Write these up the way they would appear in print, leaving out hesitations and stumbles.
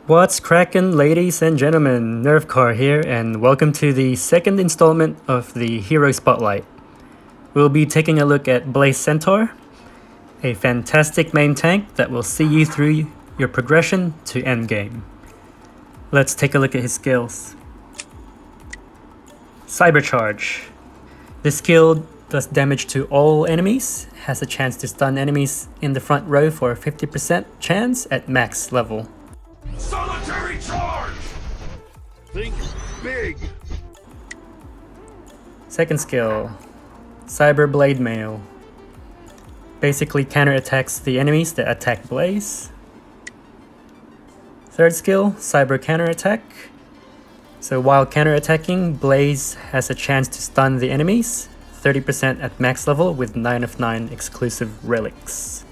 What's crackin', ladies and gentlemen? Nerfcar here, and welcome to the second installment of the Hero Spotlight. We'll be taking a look at Blaze Centaur, a fantastic main tank that will see you through your progression to endgame. Let's take a look at his skills. Cybercharge. This skill does damage to all enemies, has a chance to stun enemies in the front row for a 50% chance at max level. Solitary charge! Think big! Second skill, Cyber Blade Mail. Basically counterattacks the enemies that attack Blaze. Third skill, Cyber Counterattack. So while counterattacking, Blaze has a chance to stun the enemies, 30% at max level with 9 of 9 exclusive relics.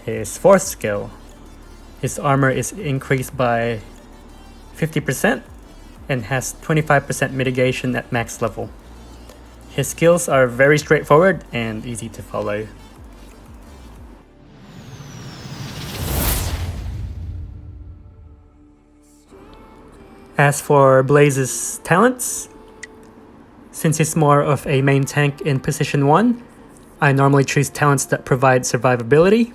His fourth skill, his armor is increased by 50% and has 25% mitigation at max level. His skills are very straightforward and easy to follow. As for Blaze's talents, since he's more of a main tank in position 1, I normally choose talents that provide survivability.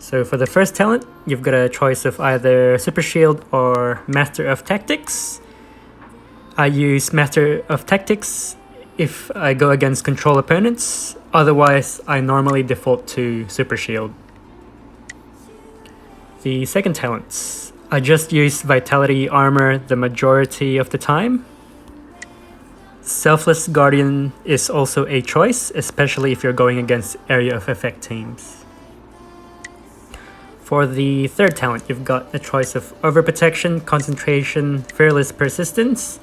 So for the first talent, you've got a choice of either Super Shield or Master of Tactics. I use Master of Tactics if I go against control opponents, otherwise I normally default to Super Shield. The second talent, I just use Vitality Armor the majority of the time. Selfless Guardian is also a choice, especially if you're going against Area of Effect teams. For the third talent, you've got a choice of Overprotection, Concentration, Fearless Persistence.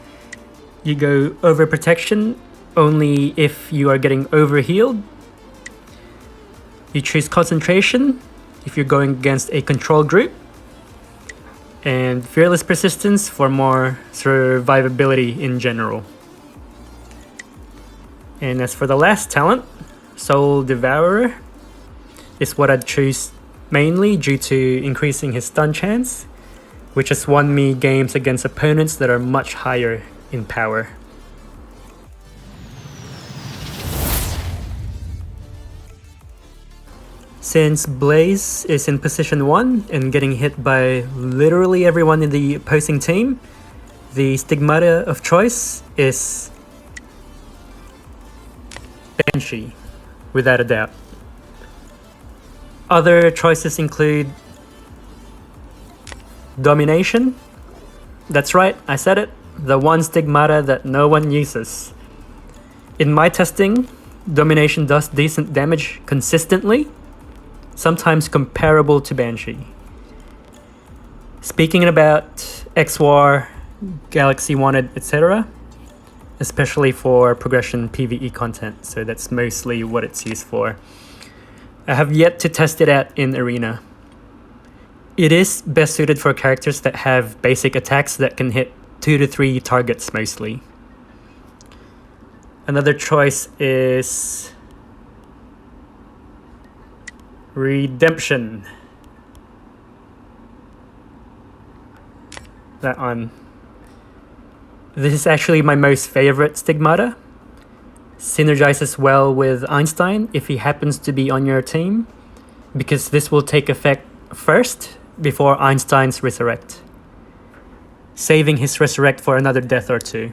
You go Overprotection only if you are getting overhealed. You choose Concentration if you're going against a control group. And Fearless Persistence for more survivability in general. And as for the last talent, Soul Devourer is what I'd choose mainly due to increasing his stun chance, which has won me games against opponents that are much higher in power. Since Blaze is in position 1 and getting hit by literally everyone in the opposing team, the Stigmata of choice is Banshee, without a doubt. Other choices include Domination. That's right, I said it. The one Stigmata that no one uses. In my testing, Domination does decent damage consistently, sometimes comparable to Banshee. Speaking about XWAR, Galaxy Wanted, etc., especially for progression PvE content, so that's mostly what it's used for. I have yet to test it out in Arena. It is best suited for characters that have basic attacks that can hit 2 to 3 targets mostly. Another choice is Redemption. That one. This is actually my most favorite Stigmata. Synergizes well with Einstein if he happens to be on your team, because this will take effect first before Einstein's resurrect, saving his resurrect for another death or 2.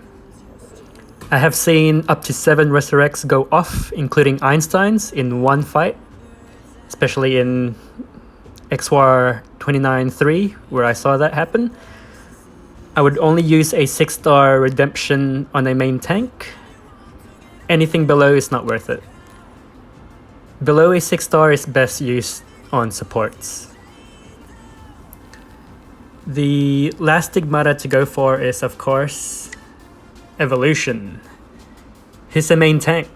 I have seen up to 7 resurrects go off, including Einstein's, in one fight, especially in XWAR 29-3, where I saw that happen. I would only use a 6-star redemption on a main tank. Anything below is not worth it. Below a 6-star is best used on supports. The last Stigmata to go for is, of course, Evolution. He's a main tank.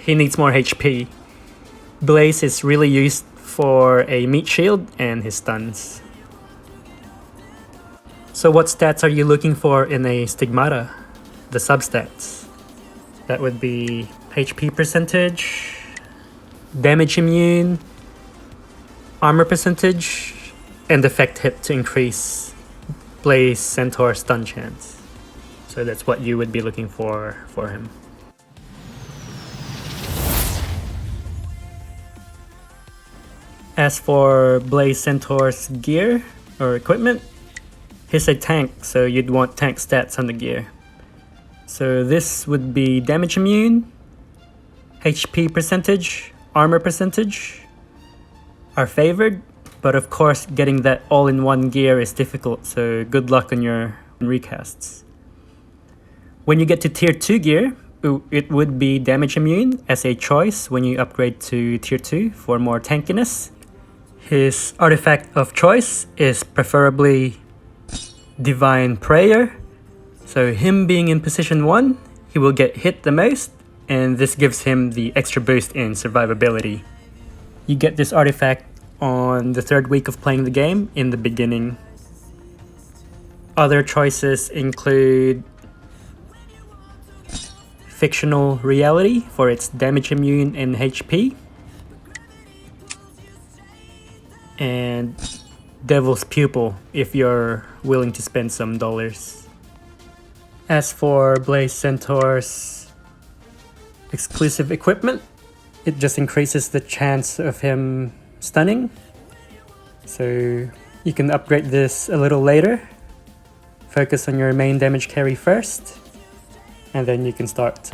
He needs more HP. Blaze is really used for a meat shield and his stuns. So what stats are you looking for in a Stigmata? The substats. That would be HP percentage, damage immune, armor percentage, and effect hit to increase Blaze Centaur stun chance. So that's what you would be looking for him. As for Blaze Centaur's gear or equipment, he's a tank, so you'd want tank stats on the gear. So this would be damage immune, HP percentage, armor percentage are favored, but of course getting that all-in-one gear is difficult, so good luck on your recasts. When you get to tier 2 gear, it would be damage immune as a choice when you upgrade to tier 2 for more tankiness. His artifact of choice is preferably Divine Prayer. So him being in position 1, he will get hit the most, and this gives him the extra boost in survivability. You get this artifact on the 3rd week of playing the game in the beginning. Other choices include Fictional Reality for its damage immune and HP, and Devil's Pupil if you're willing to spend some dollars. As for Blaze Centaur's exclusive equipment, it just increases the chance of him stunning. So you can upgrade this a little later. Focus on your main damage carry first, and then you can start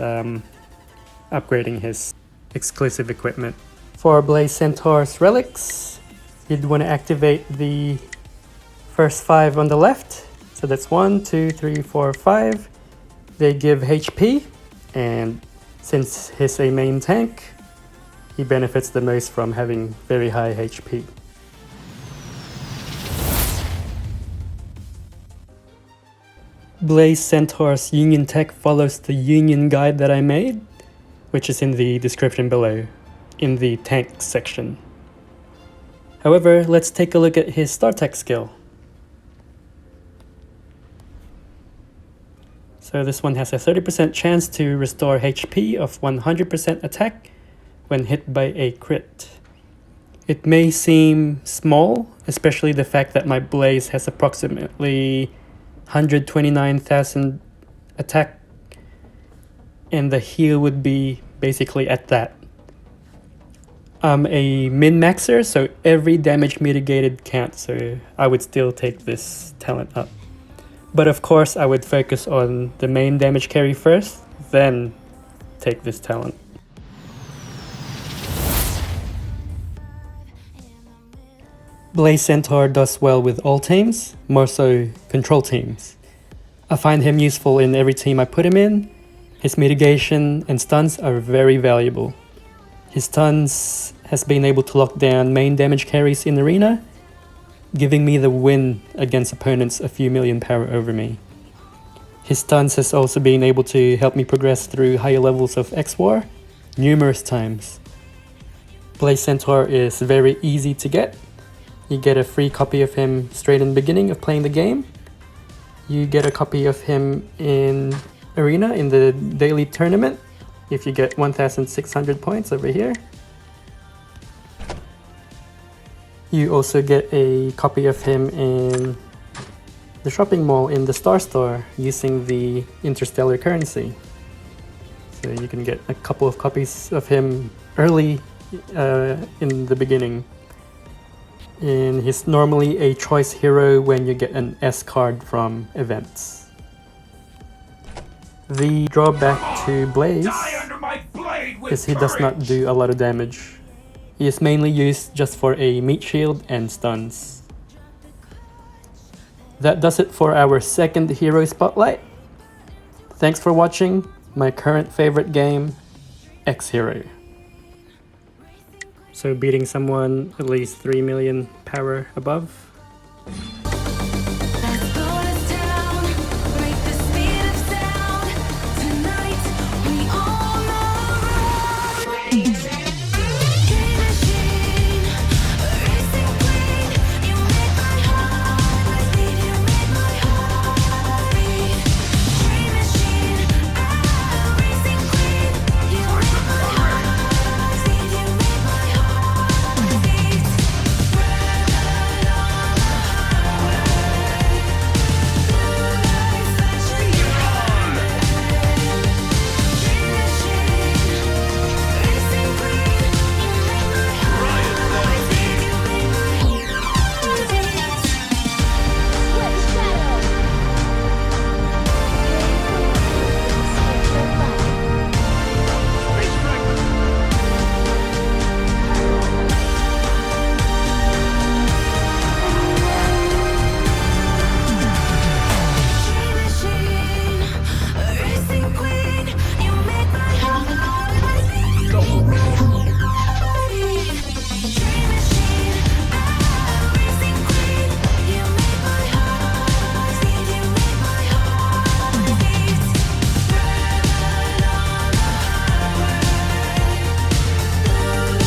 upgrading his exclusive equipment. For Blaze Centaur's Relics, you'd want to activate the first 5 on the left. So that's 1, 2, 3, 4, 5. They give HP, and since he's a main tank, he benefits the most from having very high HP. Blaze Centaur's Union tech follows the Union guide that I made, which is in the description below, in the tank section. However, let's take a look at his star tech skill. So this one has a 30% chance to restore HP of 100% attack when hit by a crit. It may seem small, especially the fact that my Blaze has approximately 129,000 attack, and the heal would be basically at that. I'm a min-maxer, so every damage mitigated counts, so I would still take this talent up. But of course, I would focus on the main damage carry first, then take this talent. Blaze Centaur does well with all teams, more so control teams. I find him useful in every team I put him in. His mitigation and stuns are very valuable. His stuns has been able to lock down main damage carries in arena, giving me the win against opponents a few million power over me. His stuns has also been able to help me progress through higher levels of X-War numerous times. Blaze Centaur is very easy to get. You get a free copy of him straight in the beginning of playing the game. You get a copy of him in arena in the daily tournament if you get 1,600 points over here. You also get a copy of him in the shopping mall in the Star Store using the interstellar currency. So you can get a couple of copies of him early in the beginning. And he's normally a choice hero when you get an S card from events. The drawback to Blaze is he does not do a lot of damage. He is mainly used just for a meat shield and stuns. That does it for our second hero spotlight. Thanks for watching my current favorite game, X-Hero. So beating someone at least 3 million power above.